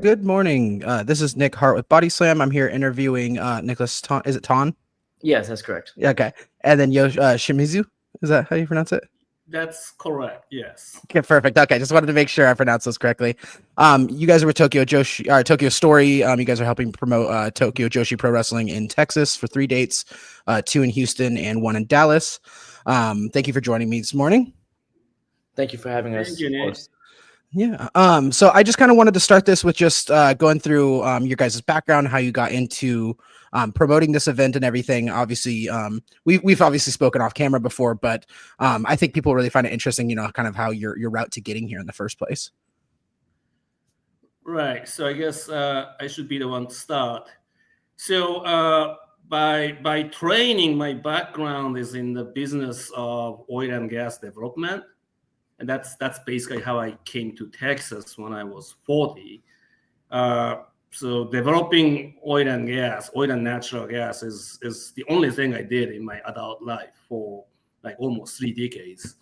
Good morning. This is Nick Hart with Body Slam. I'm here interviewing Nicholas Ton. Is it Ton? Yes, that's correct. Yeah, okay. And then Shimizu. Is that how you pronounce it? That's correct. Yes. Okay, perfect. Okay, just wanted to make sure I pronounced those correctly. You guys are with Tokyo Story. You guys are helping promote Tokyo Joshi Pro Wrestling in Texas for 3 dates, 2 in Houston and 1 in Dallas. Thank you for joining me this morning. Thank you for having us. Thank you, Nick. Yeah. So I just kind of wanted to start this with just going through your guys' background, how you got into promoting this event and everything. Obviously, we've obviously spoken off camera before, but I think people really find it interesting, kind of how your route to getting here in the first place. Right. So I guess I should be the one to start. So by training, my background is in the business of oil and gas development. And that's basically how I came to Texas when I was 40. So developing oil and natural gas is the only thing I did in my adult life for like almost 3 decades.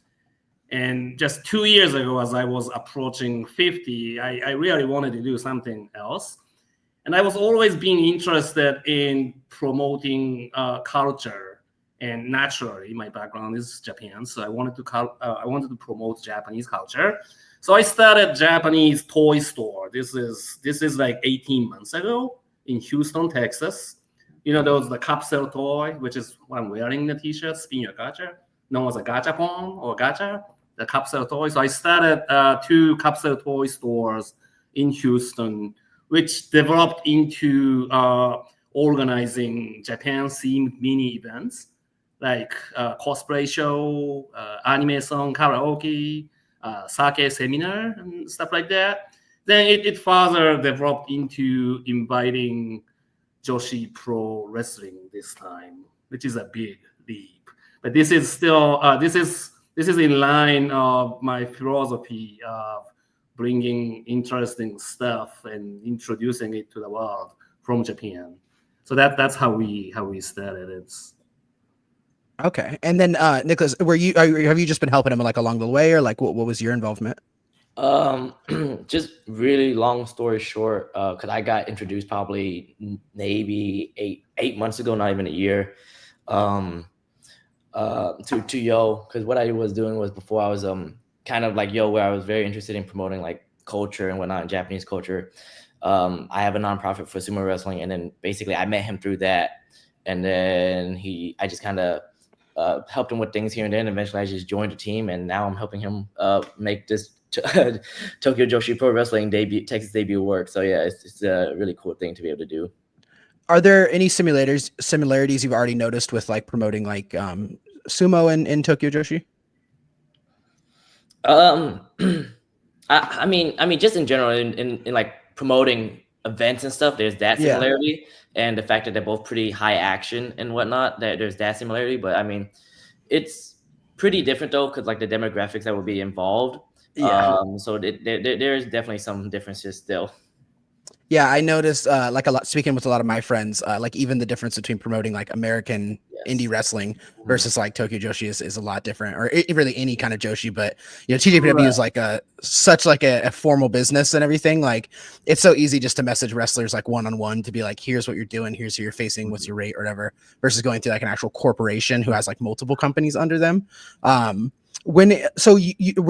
And just 2 years ago, as I was approaching 50, I really wanted to do something else. And I was always being interested in promoting culture. And naturally, my background is Japan, so I wanted to promote Japanese culture. So I started Japanese toy store. This is like 18 months ago in Houston, Texas. The capsule toy, which is what I'm wearing the T-shirt, spin your gacha, known as a gachapon or gacha, the capsule toy. So I started 2 capsule toy stores in Houston, which developed into organizing Japan-themed mini events, like cosplay show, anime song, karaoke, sake seminar, and stuff like that. Then it further developed into inviting Joshi Pro Wrestling this time, which is a big leap. But this is still this is in line of my philosophy of bringing interesting stuff and introducing it to the world from Japan. So that's how we started. It's Okay. And then Nicholas, have you just been helping him like along the way, or like what was your involvement? Just really long story short, because I got introduced probably maybe eight months ago, not even a year, to Yo, because what I was doing was before I was kind of like Yo, where I was very interested in promoting like culture and whatnot, Japanese culture. I have a nonprofit for sumo wrestling, and then basically I met him through that, and then I just kind of helped him with things here and then. Eventually, I just joined the team, and now I'm helping him make this Tokyo Joshi Pro Wrestling Texas debut work. So yeah, it's a really cool thing to be able to do. Are there any similarities you've already noticed with like promoting like sumo in Tokyo Joshi? I mean, just in general, in like promoting events and stuff, there's that similarity, and the fact that they're both pretty high action and whatnot, that there's that similarity. But I mean, it's pretty different though, because like the demographics that will be involved. So there is definitely some differences still. Yeah, I noticed like a lot speaking with a lot of my friends, like even the difference between promoting like American indie wrestling versus like Tokyo Joshi is a lot different, or really any kind of Joshi. But TJPW is like such like a formal business and everything. Like it's so easy just to message wrestlers like one-on-one to be like, here's what you're doing, here's who you're facing, what's your rate or whatever, versus going through like an actual corporation who has like multiple companies under them. Were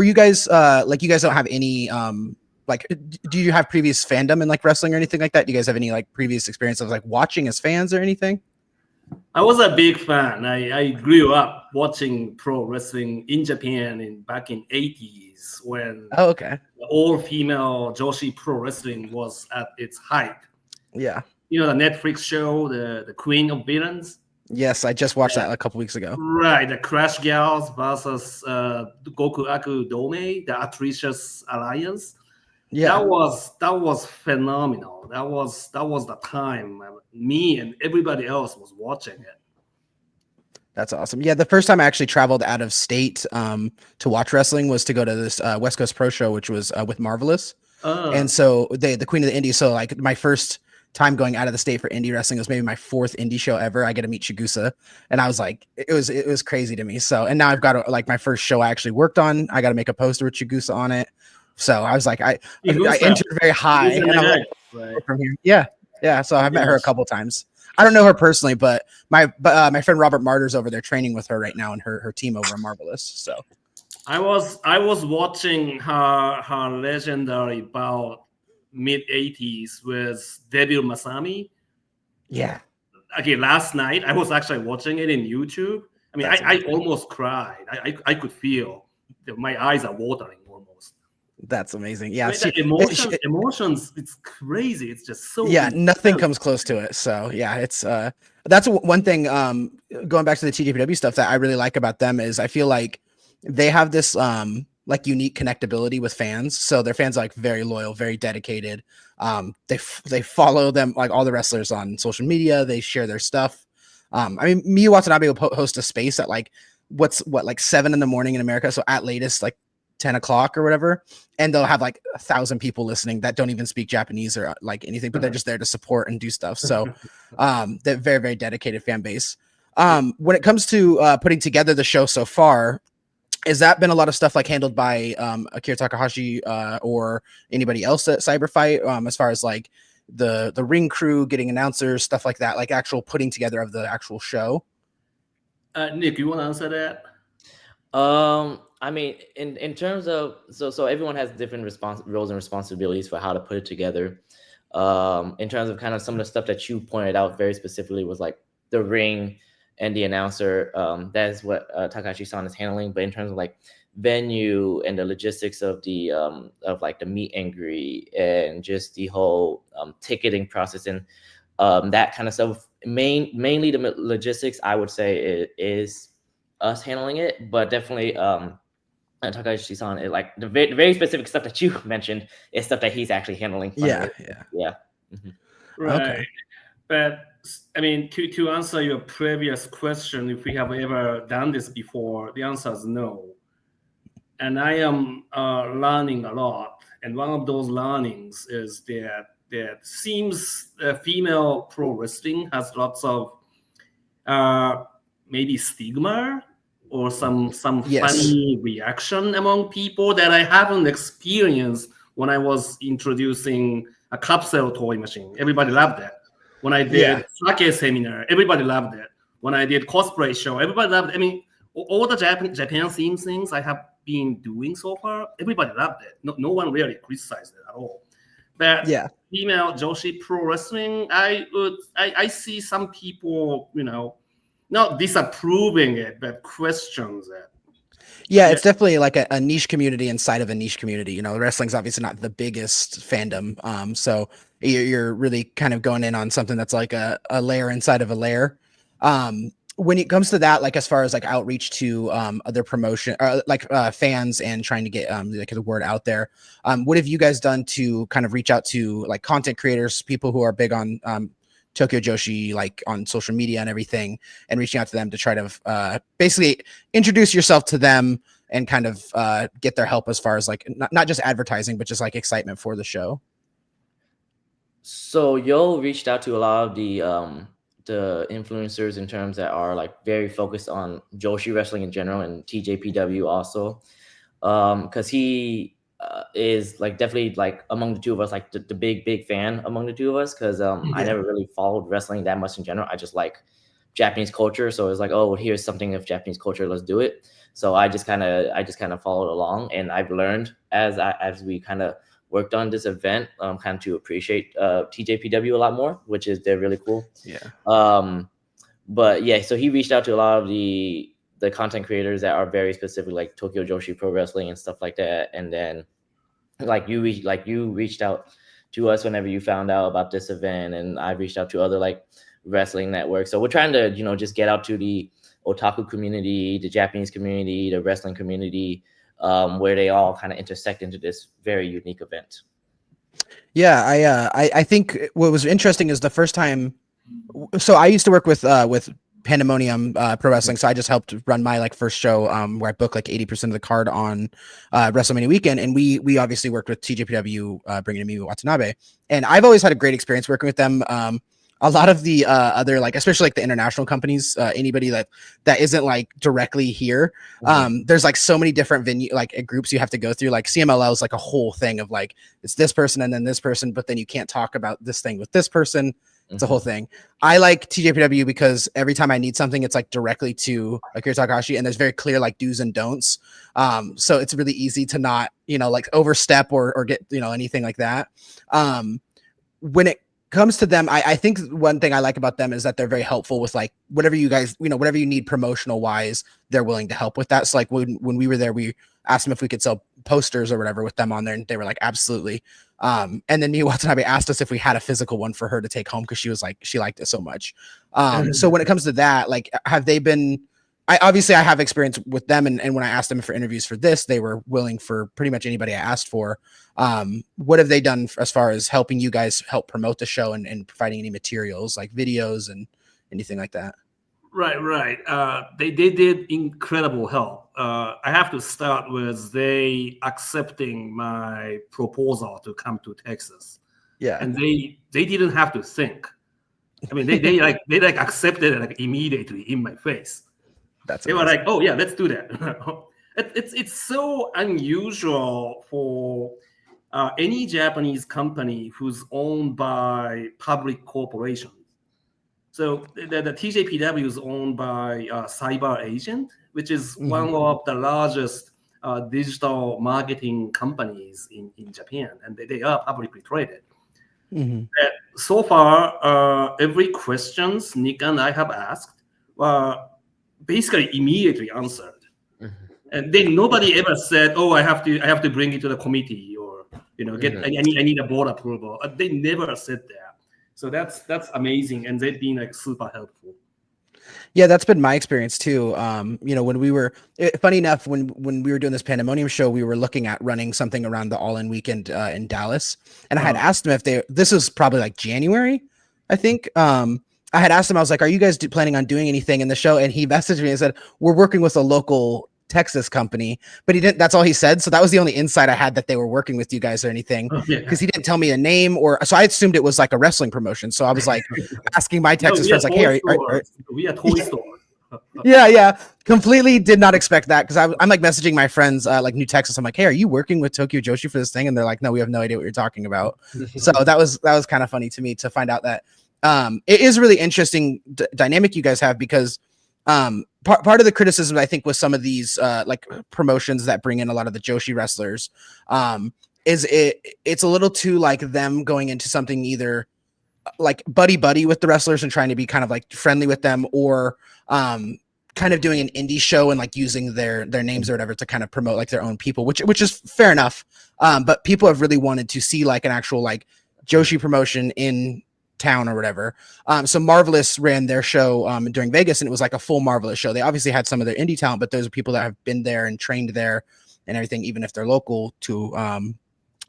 you guys like, you guys don't have any like, do you have previous fandom in like wrestling or anything like that? Do you guys have any like previous experience of like watching as fans or anything? I was a big fan. I grew up watching pro wrestling in Japan back in 80s when the all-female Joshi Pro Wrestling was at its height. Yeah. The Netflix show, the Queen of Villains. Yes, I just watched that a couple weeks ago. Right, the Crash Gals versus Goku Aku Dome, the Atricious Alliance. Yeah, that was phenomenal. That was the time me and everybody else was watching it. That's awesome. Yeah, the first time I actually traveled out of state to watch wrestling was to go to this West Coast Pro Show, which was with Marvelous. And so the Queen of the Indies. So like my first time going out of the state for indie wrestling was maybe my 4th indie show ever. I get to meet Chigusa, and I was like, it was crazy to me. So, and now I've got like my first show I actually worked on. I got to make a poster with Chigusa on it. So I was like, I entered very high, and I'm like, right? From here. Yeah. So I've met her a couple times. I don't know her personally, but my friend Robert Martyr's over there training with her right now, and her team over at Marvelous. So I was watching her legendary bout mid-80s with Devil Masami. Yeah. Okay, last night I was actually watching it in YouTube. I mean, I almost cried. I could feel my eyes are watering almost. That's amazing. Yeah, I mean, emotions. It's crazy. It's just so. Nothing comes close to it. So yeah, it's that's one thing. Going back to the TJPW stuff that I really like about them is I feel like they have this like unique connectability with fans. So their fans are like very loyal, very dedicated. They follow them like all the wrestlers on social media. They share their stuff. I mean, Miyu Watanabe will host a space at like like 7 a.m. in America. So at latest like 10 o'clock or whatever, and they'll have like 1,000 people listening that don't even speak Japanese or like anything, but they're just there to support and do stuff. So they're very, very dedicated fan base. When it comes to putting together the show so far, has that been a lot of stuff like handled by Akira Takahashi or anybody else at Cyberfight as far as like the ring crew, getting announcers, stuff like that, like actual putting together of the actual show? Nick, you want to answer that? I mean, in terms of so everyone has different roles and responsibilities for how to put it together. In terms of kind of some of the stuff that you pointed out very specifically was like the ring and the announcer. That is what Takahashi-san is handling. But in terms of like venue and the logistics of the of like the meet and greet and just the whole ticketing process and that kind of stuff, mainly the logistics, I would say is us handling it, but definitely Takahashi-san, like the very specific stuff that you mentioned is stuff that he's actually handling. Yeah. Mm-hmm. Right. Okay. But I mean, to answer your previous question, if we have ever done this before, the answer is no. And I am learning a lot, and one of those learnings is that seems female pro wrestling has lots of maybe stigma or some funny reaction among people that I haven't experienced when I was introducing a capsule toy machine. Everybody loved it. When I did sake seminar, everybody loved it. When I did cosplay show, everybody loved it. I mean, all the Japan theme things I have been doing so far, everybody loved it. No one really criticized it at all. But female Joshi pro wrestling, I see some people, not disapproving it, but questions it. Yeah, it's definitely like a niche community inside of a niche community. Wrestling's obviously not the biggest fandom. So you're really kind of going in on something that's like a layer inside of a layer. When it comes to that, like as far as like outreach to other promotion, like fans and trying to get like the word out there, what have you guys done to kind of reach out to like content creators, people who are big on Tokyo Joshi, like on social media and everything, and reaching out to them to try to basically introduce yourself to them and kind of get their help as far as like not just advertising, but just like excitement for the show? So Yo reached out to a lot of the influencers in terms that are like very focused on Joshi wrestling in general and TJPW also, because he is like definitely like among the two of us like the big fan among the two of us, because I never really followed wrestling that much in general. I just like Japanese culture, so it's like, oh well, here's something of Japanese culture, let's do it. So I just kind of followed along, and I've learned as we kind of worked on this event, kind of to appreciate TJPW a lot more, which is they're really cool. But yeah, so he reached out to a lot of the content creators that are very specific, like Tokyo Joshi Pro Wrestling and stuff like that. And then like you reached out to us whenever you found out about this event, and I reached out to other like wrestling networks. So we're trying to just get out to the otaku community, the Japanese community, the wrestling community, where they all kind of intersect into this very unique event. Yeah, I think what was interesting is the first time. So I used to work with Pandemonium Pro Wrestling, so I just helped run my like first show where I booked like 80% of the card on WrestleMania weekend, and we obviously worked with TJPW bringing in Miyu Watanabe, and I've always had a great experience working with them. a lot of the other, like, especially like the international companies, anybody that isn't like directly here, there's like so many different groups you have to go through. Like CMLL is like a whole thing of like, it's this person and then this person, but then you can't talk about this thing with this person. It's a whole thing. I like TJPW because every time I need something, it's like directly to Akira Takahashi, and there's very clear like do's and don'ts. So it's really easy to not, like overstep or get, anything like that. When it comes to them, I think one thing I like about them is that they're very helpful with like whatever you guys, whatever you need promotional wise, they're willing to help with that. So like when we were there, we asked them if we could sell posters or whatever with them on there, and they were like, absolutely. And then Nia Watanabe asked us if we had a physical one for her to take home because she was like, she liked it so much. So when it comes to that, like, have they been? I have experience with them, and when I asked them for interviews for this, they were willing for pretty much anybody I asked for. What have they done as far as helping you guys help promote the show and providing any materials like videos and anything like that? Right. They did incredible help. I have to start with they accepting my proposal to come to Texas. Yeah, and they didn't have to think. I mean, they accepted it like immediately in my face. They were like, oh yeah, let's do that. It's so unusual for any Japanese company who's owned by public corporations. So the TJPW is owned by Cyber Agent, which is one of the largest digital marketing companies in Japan, and they are publicly traded. So far, every questions Nick and I have asked were basically immediately answered. And then nobody ever said, "Oh, I have to bring it to the committee," or I need a board approval. They never said that. So that's amazing, and they've been like super helpful. Yeah, that's been my experience too. When we were, funny enough, when we were doing this Pandemonium show, we were looking at running something around the All-In weekend in Dallas, and I had asked them if this was probably like January, I think. I had asked him, I was like, "Are you guys planning on doing anything in the show?" And he messaged me and said, "We're working with a local Texas company," but he didn't. That's all he said. So that was the only insight I had that they were working with you guys or anything, because he didn't tell me a name so I assumed it was like a wrestling promotion. So I was like asking my Texas friends, like, "Hey, we are toy store." Yeah, completely did not expect that, because I'm like messaging my friends like New Texas. I'm like, "Hey, are you working with Tokyo Joshi for this thing?" And they're like, "No, we have no idea what you're talking about." So that was kind of funny to me to find out that it is a really interesting dynamic you guys have, because part of the criticism I think with some of these like promotions that bring in a lot of the Joshi wrestlers is it's a little too like them going into something either like buddy with the wrestlers and trying to be kind of like friendly with them, or kind of doing an indie show and like using their names or whatever to kind of promote like their own people, which is fair enough. But people have really wanted to see like an actual like Joshi promotion in town or whatever. So Marvelous ran their show during Vegas, and it was like a full Marvelous show. They obviously had some of their indie talent, but those are people that have been there and trained there and everything, even if they're local to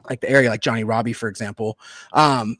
like the area, like Johnny Robbie, for example.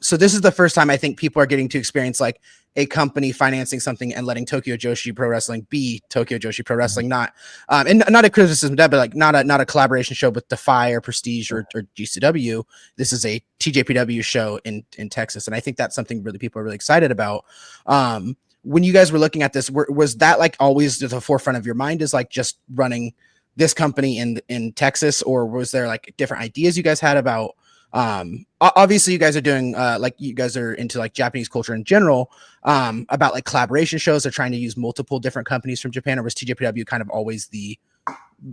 So this is the first time I think people are getting to experience like a company financing something and letting Tokyo Joshi Pro Wrestling be Tokyo Joshi Pro Wrestling, not and not a criticism of that, but like not a collaboration show with Defy or Prestige or GCW. This is a TJPW show in Texas, and I think that's something really people are really excited about. When you guys were looking at this, was that like always at the forefront of your mind, is like just running this company in Texas, or was there like different ideas you guys had about obviously you guys are doing like you guys are into like Japanese culture in general, about like collaboration shows, they're trying to use multiple different companies from Japan, or was TJPW kind of always the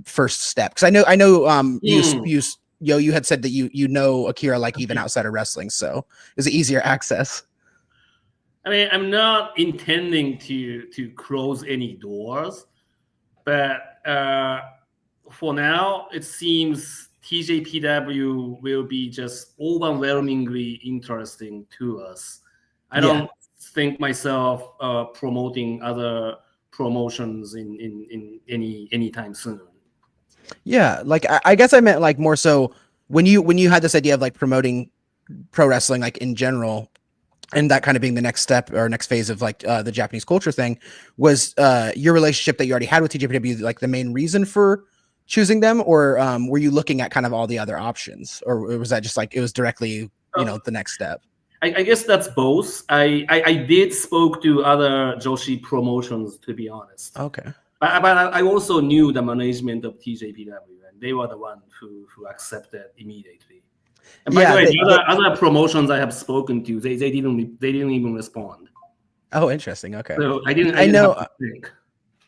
first step? Because I know you had said that you know Akira like even outside of wrestling, so is it easier access? I mean, I'm not intending to close any doors, but for now, it seems TJPW will be just overwhelmingly interesting to us. I don't think myself promoting other promotions in any time soon. Yeah, like I guess I meant like more so when you had this idea of like promoting pro wrestling like in general, and that kind of being the next step or next phase of like the Japanese culture thing, was your relationship that you already had with TJPW like the main reason for choosing them, or were you looking at kind of all the other options, or was that just like it was directly the next step? I guess that's both. I did spoke to other Joshi promotions, to be honest. Okay. But I also knew the management of TJPW, and they were the one who accepted immediately. And by the way, other promotions I have spoken to, they didn't even respond. Oh, interesting. Okay. So I didn't know. Have to think.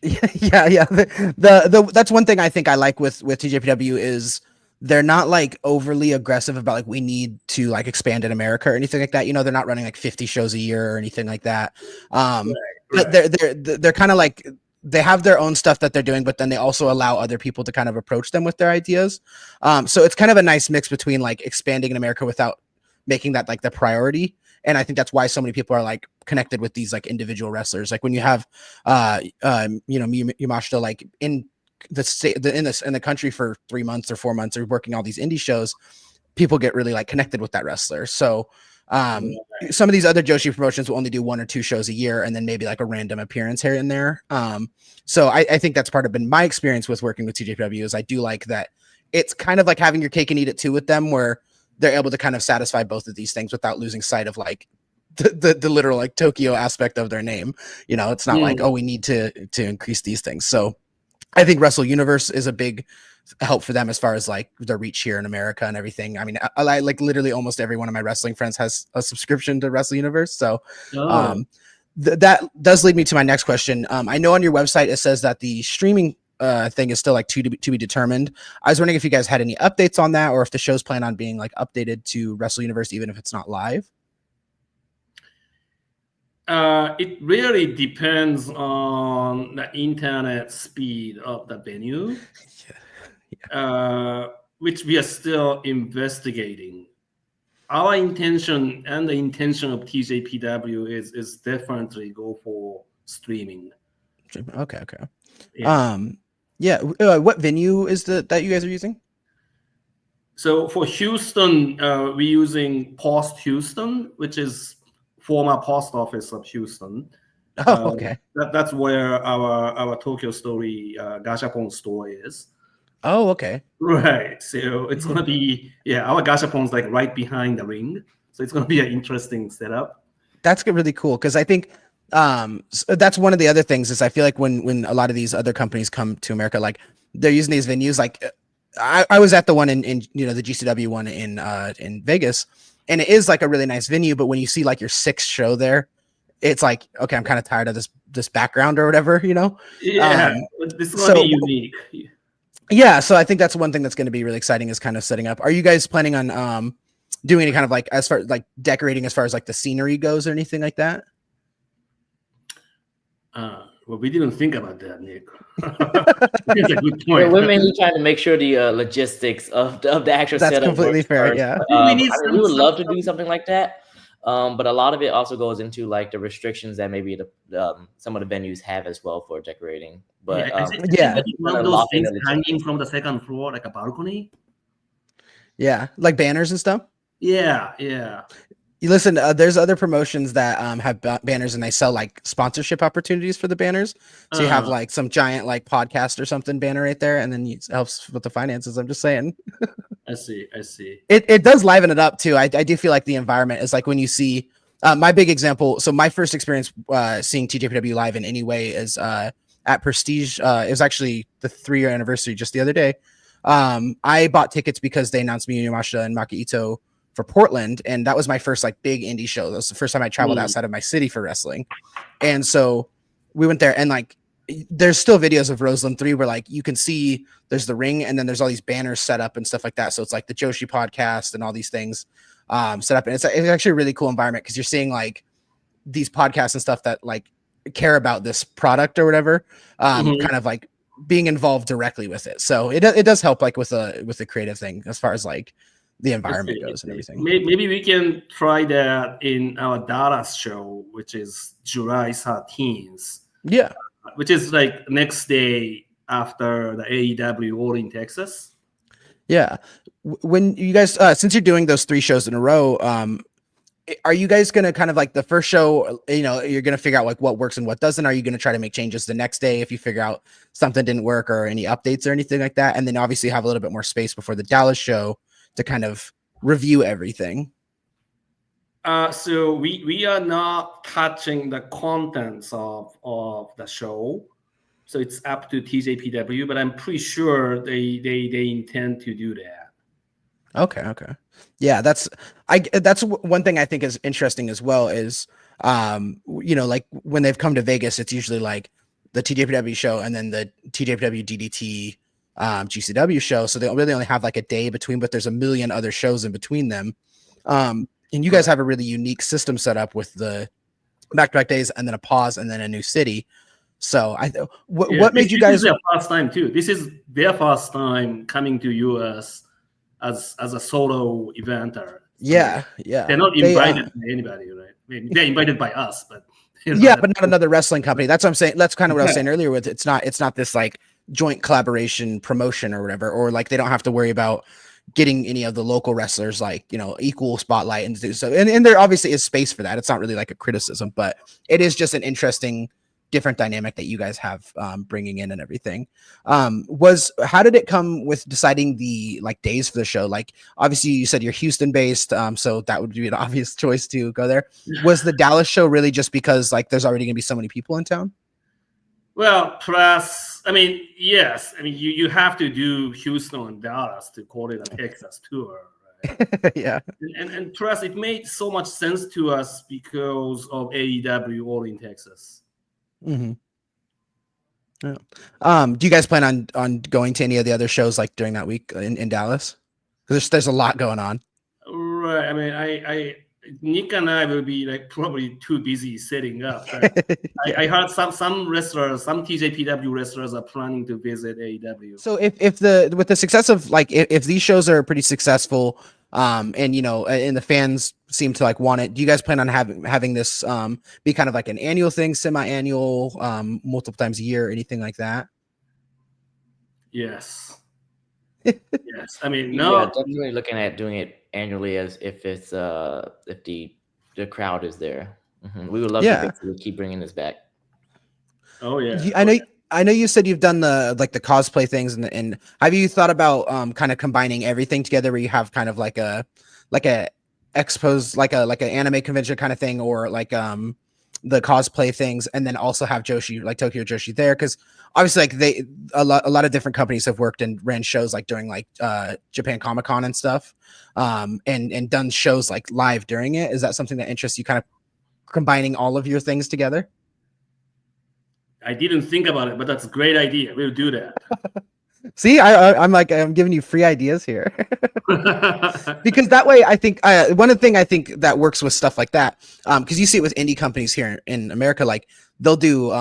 Yeah. The that's one thing I think I like with TJPW is they're not like overly aggressive about like we need to like expand in America or anything like that. You know, they're not running like 50 shows a year or anything like that. Right. But they're kind of like they have their own stuff that they're doing, but then they also allow other people to kind of approach them with their ideas. So it's kind of a nice mix between like expanding in America without making that like the priority. And I think that's why so many people are like connected with these like individual wrestlers. Like when you have, Yamashita like in the state, in the country for 3 months or 4 months or working all these indie shows, people get really like connected with that wrestler. So some of these other Joshi promotions will only do 1 or 2 shows a year and then maybe like a random appearance here and there. So I think that's part of been my experience with working with TJPW is I do like that it's kind of like having your cake and eat it too with them where they're able to kind of satisfy both of these things without losing sight of like the literal like Tokyo aspect of their name. You know, it's not like, oh, we need to increase these things. So I think Wrestle Universe is a big help for them as far as like their reach here in America and everything. I mean, I like literally almost every one of my wrestling friends has a subscription to Wrestle Universe. So that does lead me to my next question. I know on your website, it says that the streaming thing is still like to be determined. I was wondering if you guys had any updates on that or if the shows plan on being like updated to Wrestle Universe, even if it's not live. It really depends on the internet speed of the venue, which we are still investigating. Our intention and the intention of TJPW is definitely go for streaming. Okay. Yeah. What venue is that you guys are using? So for Houston, we're using Post Houston, which is former post office of Houston. Oh, okay. That's where our Tokyo Story Gashapon store is. Oh, okay. Right. So it's gonna be our Gashapon's like right behind the ring. So it's gonna be an interesting setup. That's really cool because I think so that's one of the other things is I feel like when a lot of these other companies come to America, like they're using these venues. Like I was at the one in the GCW one in Vegas, and it is like a really nice venue. But when you see like your 6th show there, it's like, okay, I'm kind of tired of this background or whatever, you know? Yeah, this is gonna be unique. Yeah, so I think that's one thing that's going to be really exciting is kind of setting up. Are you guys planning on doing any kind of like as far like decorating as far as like the scenery goes or anything like that? Well, we didn't think about that, Nick. That's a good point. We're mainly trying to make sure the logistics of the actual That's setup. That's completely fair. First. Yeah, we would love to do something like that, but a lot of it also goes into like the restrictions that maybe some of the venues have as well for decorating. But one of those things hanging from the 2nd floor, like a balcony. Yeah, like banners and stuff. Yeah. You listen, there's other promotions that have banners and they sell like sponsorship opportunities for the banners. So you have like some giant like podcast or something banner right there, and then it helps with the finances. I'm just saying. I see. It does liven it up too. I do feel like the environment is like when you see my big example. So my first experience seeing TJPW live in any way is at Prestige. It was actually the 3-year anniversary just the other day. I bought tickets because they announced Miyu Yamashita and Maki Ito for Portland, and that was my first like big indie show. That was the first time I traveled outside of my city for wrestling, and so we went there. And like, there's still videos of Roseland 3 where like you can see there's the ring, and then there's all these banners set up and stuff like that. So it's like the Joshi podcast and all these things set up, and it's actually a really cool environment because you're seeing like these podcasts and stuff that like care about this product or whatever, kind of like being involved directly with it. So it does help like with a creative thing as far as like the environment goes and everything. Maybe we can try that in our Dallas show, which is July 13th. Yeah. Which is like next day after the AEW All in Texas. Yeah. When you guys, since you're doing those 3 shows in a row, are you guys going to kind of like the first show, you're going to figure out like what works and what doesn't? Are you going to try to make changes the next day if you figure out something didn't work or any updates or anything like that? And then obviously have a little bit more space before the Dallas show to kind of review everything. So we are not touching the contents of the show. So it's up to TJPW, but I'm pretty sure they intend to do that. Okay. Yeah, that's one thing I think is interesting as well is like when they've come to Vegas, it's usually like the TJPW show and then the TJPW DDT GCW show. So they really only have like a day between, but there's a million other shows in between them. And you guys have a really unique system set up with the back-to-back days and then a pause and then a new city. So what made you guys? This is their first time too. This is their first time coming to US as a solo eventer. Yeah. They're not invited by anybody, right? Maybe they're invited by us, but but not another wrestling company. That's what I'm saying. That's kind of what I was saying earlier with it's not this like joint collaboration promotion or whatever, or like they don't have to worry about getting any of the local wrestlers like equal spotlight and do so. And there obviously is space for that. It's not really like a criticism, but it is just an interesting different dynamic that you guys have bringing in and everything. How did it come with deciding the like days for the show? Like obviously you said you're Houston based, so that would be an obvious choice to go there. Was the Dallas show really just because like there's already gonna be so many people in town? Well, plus, I mean, yes, I mean you have to do Houston and Dallas to call it a Texas tour. Right? Yeah, and plus it made so much sense to us because of AEW all in Texas. Mm-hmm. Yeah. Do you guys plan on going to any of the other shows like during that week in Dallas? Because there's a lot going on. Right. I mean, Nick and I will be like probably too busy setting up. Right? I heard some wrestlers, some TJPW wrestlers are planning to visit AEW. So with the success of like if these shows are pretty successful, and and the fans seem to like want it, do you guys plan on having this be kind of like an annual thing, semi-annual, multiple times a year, anything like that? Yes. Yes. I mean, no, yeah, definitely looking at doing it annually as if it's if the crowd is there. Mm-hmm. We would love to basically keep bringing this back. Oh yeah. I know you said you've done the cosplay things and have you thought about kind of combining everything together where you have kind of like a expos like an anime convention kind of thing, or like the cosplay things, and then also have Joshi, like Tokyo Joshi there? Because obviously like a lot of different companies have worked and ran shows like during like Japan Comic-Con and stuff, and done shows like live during it. Is that something that interests you, kind of combining all of your things together? I didn't think about it, but that's a great idea. We'll do that. See, I'm giving you free ideas here. Because that way I think one thing I think that works with stuff like that, because you see it with indie companies here in America, like they'll do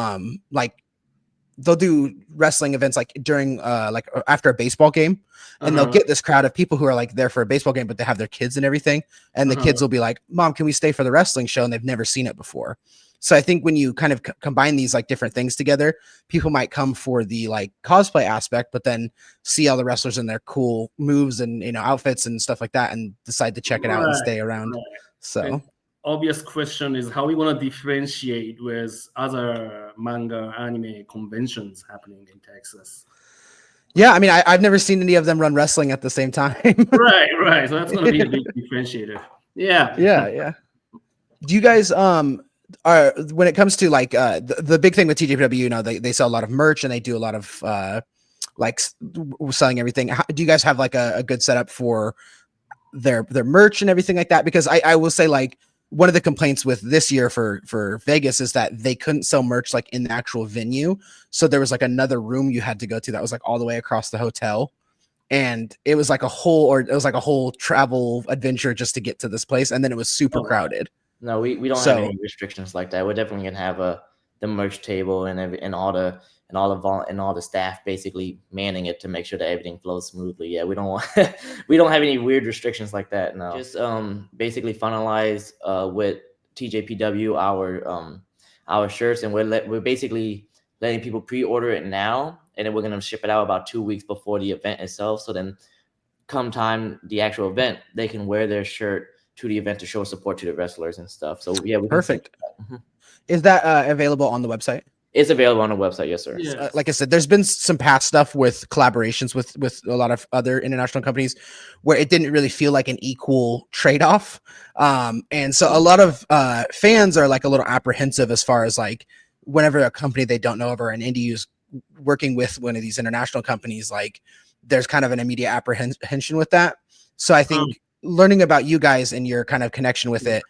wrestling events like during like after a baseball game, and they'll get this crowd of people who are like there for a baseball game, but they have their kids and everything, and the kids will be like, "Mom, can we stay for the wrestling show?" And they've never seen it before. So I think when you kind of combine these like different things together, people might come for the like cosplay aspect, but then see all the wrestlers in their cool moves and outfits and stuff like that, and decide to check it out and stay around. Right. So and obvious question is how we want to differentiate with other manga anime conventions happening in Texas. Yeah, I mean, I've never seen any of them run wrestling at the same time. Right. So that's going to be a big differentiator. Yeah. Do you guys are, when it comes to like the big thing with TJPW, they sell a lot of merch and they do a lot of like selling everything. Do you guys have like a good setup for their merch and everything like that? Because I will say, like, one of the complaints with this year for Vegas is that they couldn't sell merch like in the actual venue. So there was like another room you had to go to that was like all the way across the hotel. And it was like a whole travel adventure just to get to this place. And then it was super crowded. No, we don't have any restrictions like that. We're definitely gonna have the merch table and all the staff basically manning it to make sure that everything flows smoothly. Yeah, we don't have any weird restrictions like that. No, just basically finalize with TJPW our shirts, and we're basically letting people pre-order it now, and then we're gonna ship it out about 2 weeks before the event itself. So then, come time the actual event, they can wear their shirt to the event to show support to the wrestlers and stuff. So yeah, perfect. Is that available on the website? It's available on the website, yes, sir. Yeah. Like I said, there's been some past stuff with collaborations with a lot of other international companies where it didn't really feel like an equal trade-off. And so a lot of fans are like a little apprehensive as far as like whenever a company they don't know of or an indie is working with one of these international companies, like there's kind of an immediate apprehension with that. So I think learning about you guys and your kind of connection with it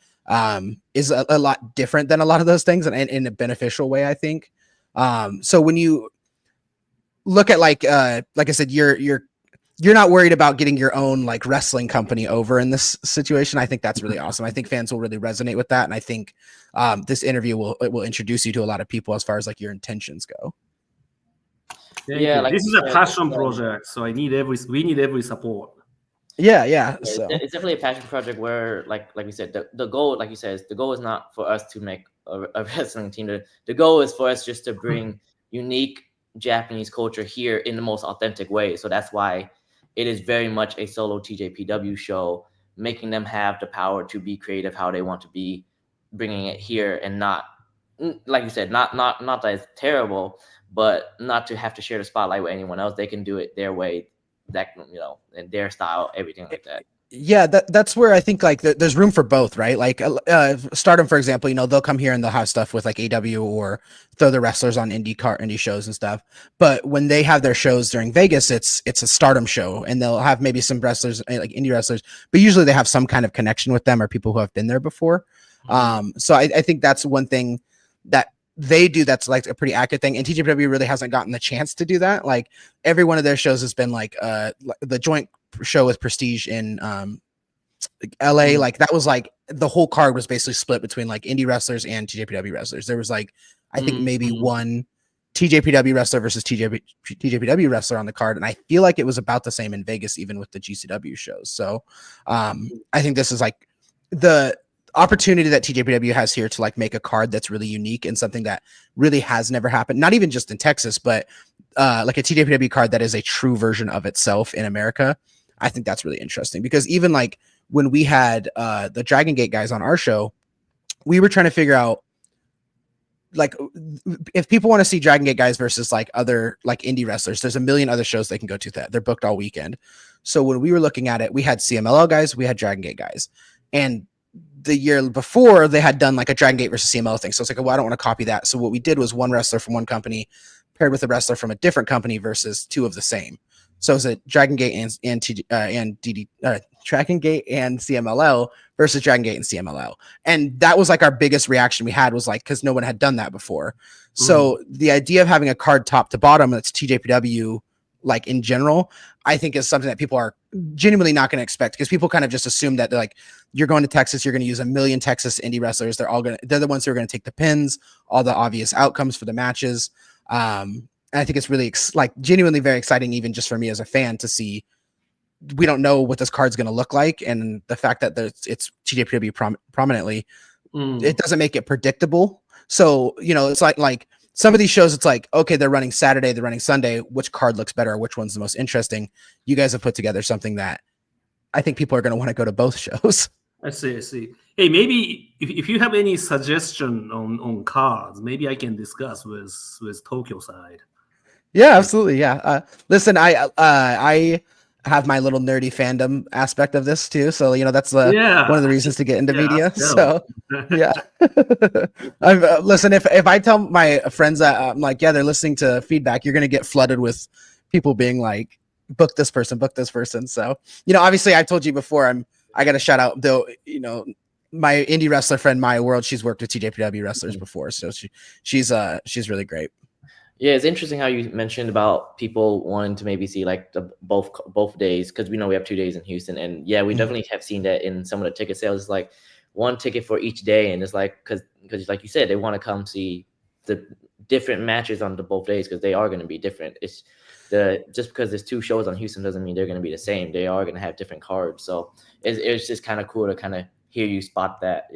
is a lot different than a lot of those things, and in a beneficial way, I think. So when you look at like I said, you're not worried about getting your own like wrestling company over in this situation. I think that's really awesome. I think fans will really resonate with that, and I think this interview will introduce you to a lot of people as far as like your intentions go. Yeah, like this is a passion project, so we need every support. Yeah. So it's definitely a passion project where, like we said, the goal, like you said, the goal is not for us to make a wrestling team. The goal is for us just to bring unique Japanese culture here in the most authentic way. So that's why it is very much a solo TJPW show, making them have the power to be creative how they want to be, bringing it here, and not, like you said, not that it's terrible, but not to have to share the spotlight with anyone else. They can do it their way, that, you know, and their style, everything like that. Yeah, that's where I think like there's room for both, right? Like Stardom, for example, you know, they'll come here and they'll have stuff with like AW or throw the wrestlers on indie shows and stuff. But when they have their shows during Vegas, it's a Stardom show, and they'll have maybe some wrestlers, like indie wrestlers, but usually they have some kind of connection with them or people who have been there before. So I think that's one thing that they do that's like a pretty active thing, and TJPW really hasn't gotten the chance to do that. Like every one of their shows has been like the joint show with Prestige in LA. Like that was like the whole card was basically split between like indie wrestlers and TJPW wrestlers. There was like I think maybe one TJPW wrestler versus TJPW wrestler on the card, and I feel like it was about the same in Vegas even with the GCW shows. So I think this is like the opportunity that TJPW has here to like make a card that's really unique and something that really has never happened, not even just in Texas, but like a TJPW card that is a true version of itself in America. I think that's really interesting, because even like when we had the Dragon Gate guys on our show, we were trying to figure out like if people want to see Dragon Gate guys versus like other like indie wrestlers, there's a million other shows they can go to that they're booked all weekend. So when we were looking at it, we had CMLL guys, we had Dragon Gate guys, and the year before they had done like a Dragon Gate versus CMLL thing. So it's like, well, I don't want to copy that. So what we did was one wrestler from one company paired with a wrestler from a different company versus two of the same. So it's a Dragon Gate Dragon Gate and CMLL versus Dragon Gate and CMLL. And that was like our biggest reaction we had, was like, because no one had done that before. So the idea of having a card top to bottom that's TJPW, like in general, I think is something that people are genuinely not going to expect, because people kind of just assume that they're like, you're going to Texas, you're going to use a million Texas indie wrestlers. They're the ones who are going to take the pins, all the obvious outcomes for the matches. And I think it's really like genuinely very exciting, even just for me as a fan, to see. We don't know what this card's going to look like, and the fact that it's TJPW prominently, it doesn't make it predictable. So, you know, it's like some of these shows, it's like, okay, they're running Saturday, they're running Sunday. Which card looks better? Or which one's the most interesting? You guys have put together something that I think people are going to want to go to both shows. I see. Hey, maybe if you have any suggestion on cards, maybe I can discuss with Tokyo side. Yeah, absolutely. Yeah. Listen, I have my little nerdy fandom aspect of this too. So, you know, that's one of the reasons to get into media. So yeah. Listen, if I tell my friends that I'm like, yeah, they're listening to feedback, you're going to get flooded with people being like, book this person. So, you know, obviously I told you before, I got to shout out though, you know, my indie wrestler friend, Maya World, she's worked with TJPW wrestlers before. So she's really great. Yeah, it's interesting how you mentioned about people wanting to maybe see like the both days, because we know we have 2 days in Houston, and yeah, we definitely have seen that in some of the ticket sales. It's like one ticket for each day, and it's like because like you said, they want to come see the different matches on the both days, because they are going to be different. It's just because there's 2 shows on Houston doesn't mean they're going to be the same. They are going to have different cards, so it's just kind of cool to kind of hear you spot that.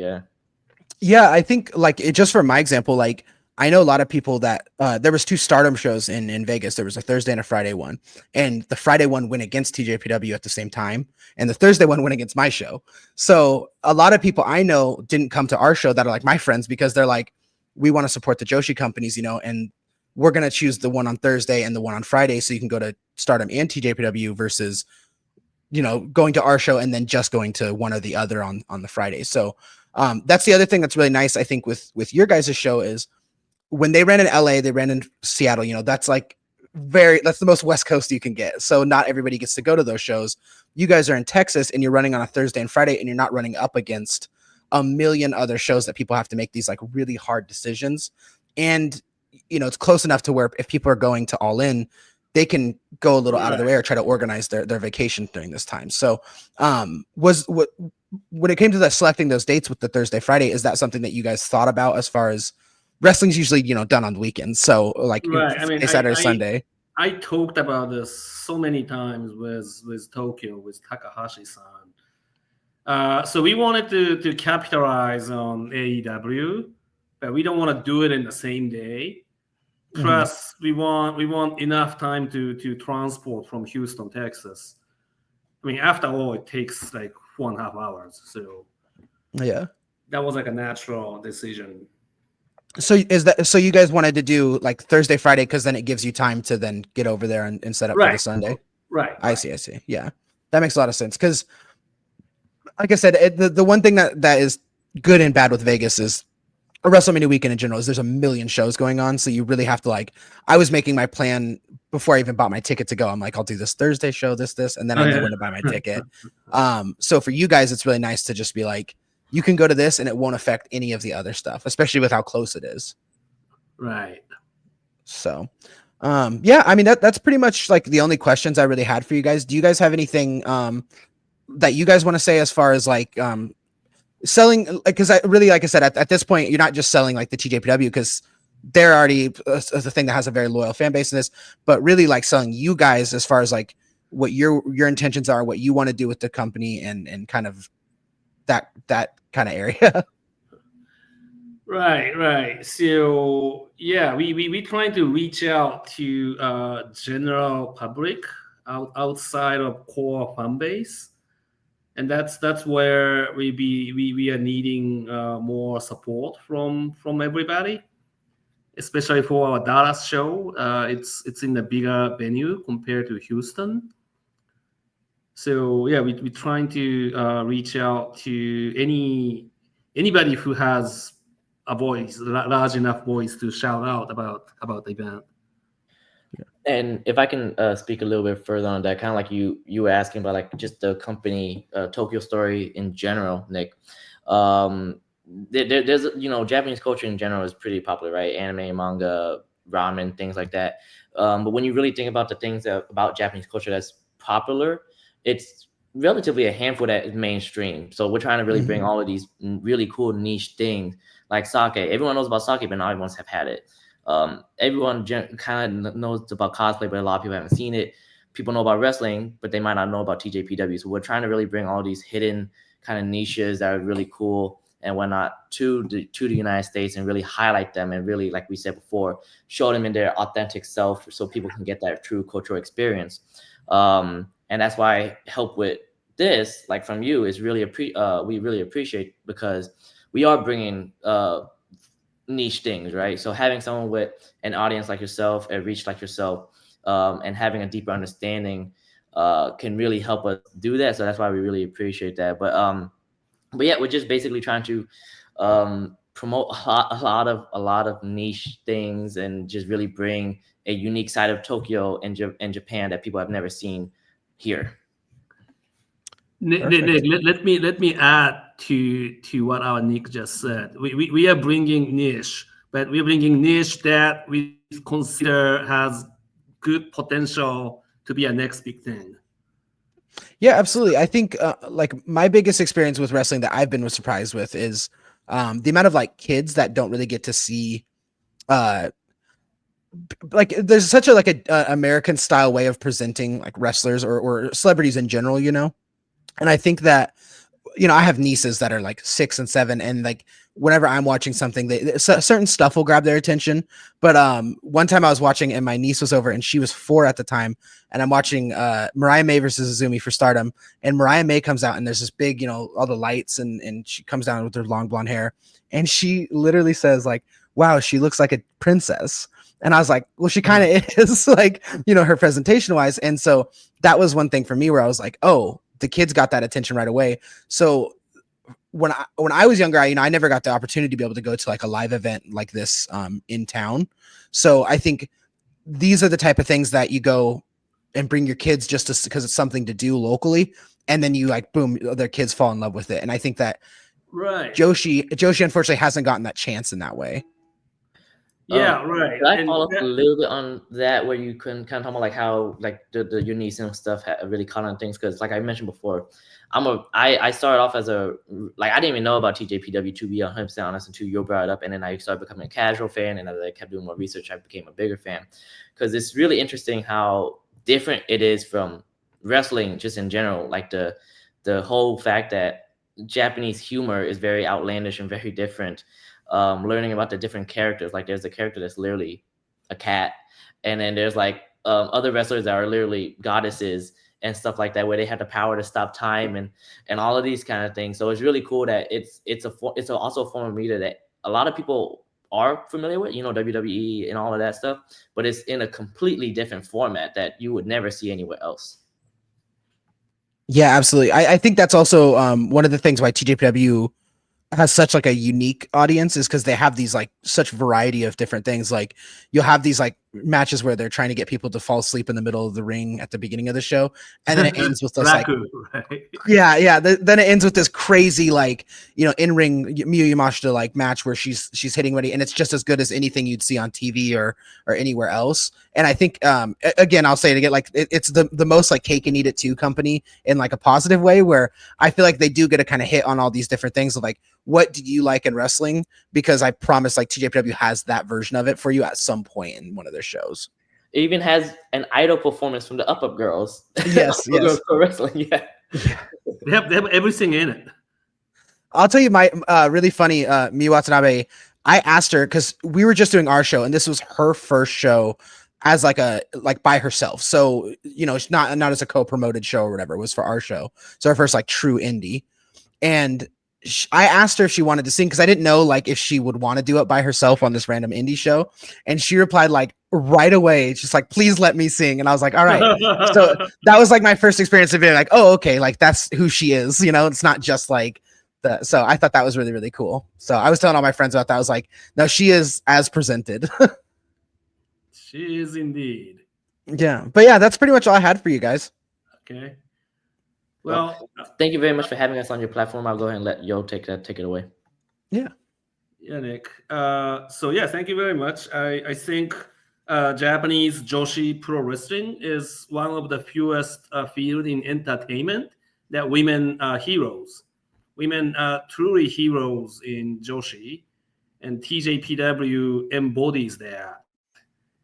Yeah, I think like just for my example, like I know a lot of people that there was 2 Stardom shows in Vegas. There was a Thursday and a Friday one, and the Friday one went against TJPW at the same time, and the Thursday one went against my show. So a lot of people I know didn't come to our show that are like my friends, because they're like, we want to support the Joshi companies, and we're going to choose the one on Thursday and the one on Friday. So you can go to STARDOM and TJPW versus, going to our show and then just going to one or the other on the Friday. So that's the other thing that's really nice, I think, with your guys' show is when they ran in LA, they ran in Seattle, that's like that's the most West Coast you can get. So not everybody gets to go to those shows. You guys are in Texas and you're running on a Thursday and Friday, and you're not running up against a million other shows that people have to make these like really hard decisions. And, it's close enough to where if people are going to All In, they can go a little out of the way or try to organize their vacation during this time. So when it came to selecting those dates with the Thursday, Friday, is that something that you guys thought about as far as wrestling's usually, done on the weekends? So like Saturday, Sunday. I talked about this so many times with Tokyo, with Takahashi-san. So we wanted to capitalize on AEW, but we don't want to do it in the same day. Plus, we want enough time to transport from Houston, Texas. I mean, after all, it takes like 1.5 hours. So yeah, that was like a natural decision. So you guys wanted to do like Thursday, Friday, because then it gives you time to then get over there and set up for the Sunday. Right. I see. Yeah, that makes a lot of sense. Because, like I said, the one thing that is good and bad with Vegas is a WrestleMania weekend in general is there's a million shows going on. So you really have to I was making my plan before I even bought my ticket to go. I'm like, I'll do this Thursday show, this, and then I know when to buy my ticket. So for you guys, it's really nice to just be like, you can go to this and it won't affect any of the other stuff, especially with how close it is. Right. So, yeah, I mean, that's pretty much like the only questions I really had for you guys. Do you guys have anything that you guys want to say as far as like selling? Because I really, like I said, at this point, you're not just selling like the TJPW because they're already a thing that has a very loyal fan base in this, but really like selling you guys as far as like what your intentions are, what you want to do with the company and kind of that kind of area. Right. So yeah, we trying to reach out to general public outside of core fan base, and that's where we are needing more support from everybody, especially for our Dallas show. It's in a bigger venue compared to Houston. So yeah, we're trying to reach out to anybody who has a voice, large enough voice to shout out about the event. And if I can speak a little bit further on that, kind of like you were asking about like just the company Tokyo Story in general, Nick. There's Japanese culture in general is pretty popular, right? Anime, manga, ramen, things like that. But when you really think about the things about Japanese culture that's popular, it's relatively a handful that is mainstream. So we're trying to really bring all of these really cool niche things like sake. Everyone knows about sake, but not everyone have had it. Everyone kind of knows about cosplay, but a lot of people haven't seen it. People know about wrestling, but they might not know about TJPW. So we're trying to really bring all these hidden kind of niches that are really cool and whatnot to the United States and really highlight them and really, like we said before, show them in their authentic self so people can get that true cultural experience. And that's why help with this, like from you, is really we really appreciate, because we are bringing niche things, right? So having someone with an audience like yourself, a reach like yourself, and having a deeper understanding can really help us do that. So that's why we really appreciate that. But yeah, we're just basically trying to promote a lot of niche things and just really bring a unique side of Tokyo and Japan that people have never seen here. Nick, let me add to what our Nick just said. We are bringing niche, but we're bringing niche that we consider has good potential to be a next big thing. Yeah, absolutely. I think like my biggest experience with wrestling that I've been surprised with is the amount of like kids that don't really get to see like there's such a American style way of presenting like wrestlers or celebrities in general, and I think that I have nieces that are like 6 and 7, and like whenever I'm watching something, certain stuff will grab their attention. But one time I was watching and my niece was over and she was 4 at the time, and I'm watching Mariah May versus Azumi for STARDOM, and Mariah May comes out and there's this big, all the lights, and she comes down with her long blonde hair, and she literally says like, wow, she looks like a princess. And I was like, well, she kind of is, like, you know, her presentation wise. And so that was one thing for me where I was like, oh, the kids got that attention right away. So when I was younger, I never got the opportunity to be able to go to like a live event like this in town. So I think these are the type of things that you go and bring your kids just because it's something to do locally. And then you like, boom, their kids fall in love with it. And I think that Joshi unfortunately hasn't gotten that chance in that way. Yeah, right. Could I follow up a little bit on that, where you can kind of talk about like how like the unique stuff really caught on things? Because like I mentioned before, I started off as I didn't even know about TJPW, to be 100% honest, until you brought it up, and then I started becoming a casual fan, and as I kept doing more research, I became a bigger fan, because it's really interesting how different it is from wrestling just in general. Like the whole fact that Japanese humor is very outlandish and very different. Learning about the different characters, like there's a character that's literally a cat, and then there's like other wrestlers that are literally goddesses and stuff like that, where they have the power to stop time and all of these kind of things. So it's really cool that it's also a form of media that a lot of people are familiar with, you know, WWE and all of that stuff, but it's in a completely different format that you would never see anywhere else. Yeah, absolutely. I think that's also one of the things why TJPW has such like a unique audience, is because they have these like such variety of different things. Like you'll have these like matches where they're trying to get people to fall asleep in the middle of the ring at the beginning of the show, and then it ends with this like then it ends with this crazy like, you know, in-ring Miyu Yamashita like match where she's hitting ready, and it's just as good as anything you'd see on TV or anywhere else. And I think again, I'll say it again, like it's the most like cake and eat it too company in like a positive way, where I feel like they do get a kind of hit on all these different things of like, what do you like in wrestling? Because I promise like TJPW has that version of it for you at some point in one of their shows. It even has an idol performance from the Up Up Girls. Yes, yes. Girls Pro Wrestling, yeah. They have everything in it. I'll tell you my really funny Miyu Watanabe. I asked her, because we were just doing our show, and this was her first show as like by herself. So, you know, it's not as a co-promoted show or whatever. It was for our show. So our first like true indie. And I asked her if she wanted to sing, because I didn't know like if she would want to do it by herself on this random indie show. And she replied like right away, just like, please let me sing. And I was like, all right. So that was like my first experience of being like, oh, okay, like that's who she is. You know, it's not just like so I thought that was really, really cool. So I was telling all my friends about that. I was like, no, she is as presented. She is indeed. Yeah. But yeah, that's pretty much all I had for you guys. Okay. Well, thank you very much for having us on your platform. I'll go ahead and let Yo take it away. Yeah. Yeah, Nick. So yeah, thank you very much. I think Japanese Joshi Pro Wrestling is one of the fewest field in entertainment that women are heroes. Women are truly heroes in Joshi, and TJPW embodies that.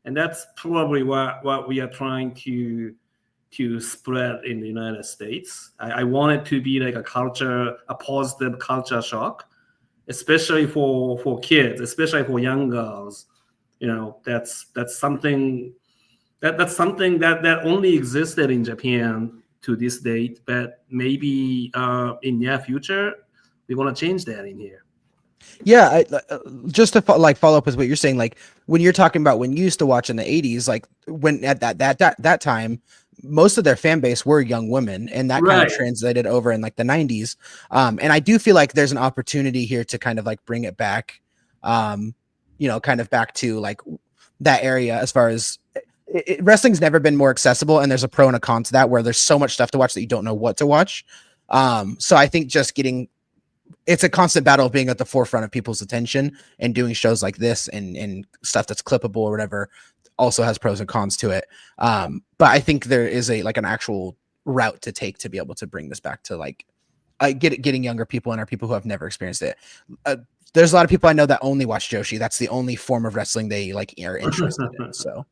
And that's probably what we are trying to spread in the United States. I want it to be like a positive culture shock, especially for kids, especially for young girls. You know, that's something that only existed in Japan to this date, but maybe in near future we want to change that in here. Yeah, just to follow up with what you're saying, like when you're talking about when you used to watch in the 80s, like when at that time, most of their fan base were young women, and that kind of translated over in like the 90s. And I do feel like there's an opportunity here to kind of like bring it back, you know, kind of back to like that area as far as wrestling's never been more accessible, and there's a pro and a con to that, where there's so much stuff to watch that you don't know what to watch. So I think just it's a constant battle of being at the forefront of people's attention, and doing shows like this and stuff that's clippable or whatever also has pros and cons to it. But I think there is an actual route to take to be able to bring this back to like getting younger people and our people who have never experienced it. There's a lot of people I know that only watch Joshi. That's the only form of wrestling they like are interested in. So.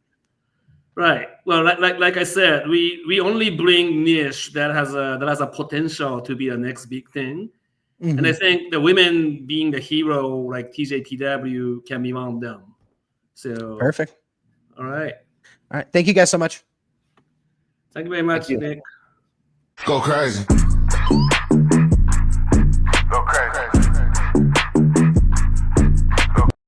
Right. Well, like I said, we only bring niche that has a potential to be the next big thing. Mm-hmm. And I think the women being the hero, like TJPW, can be one of them. So perfect. All right. Thank you guys so much. Thank you very much, Nick. Go crazy.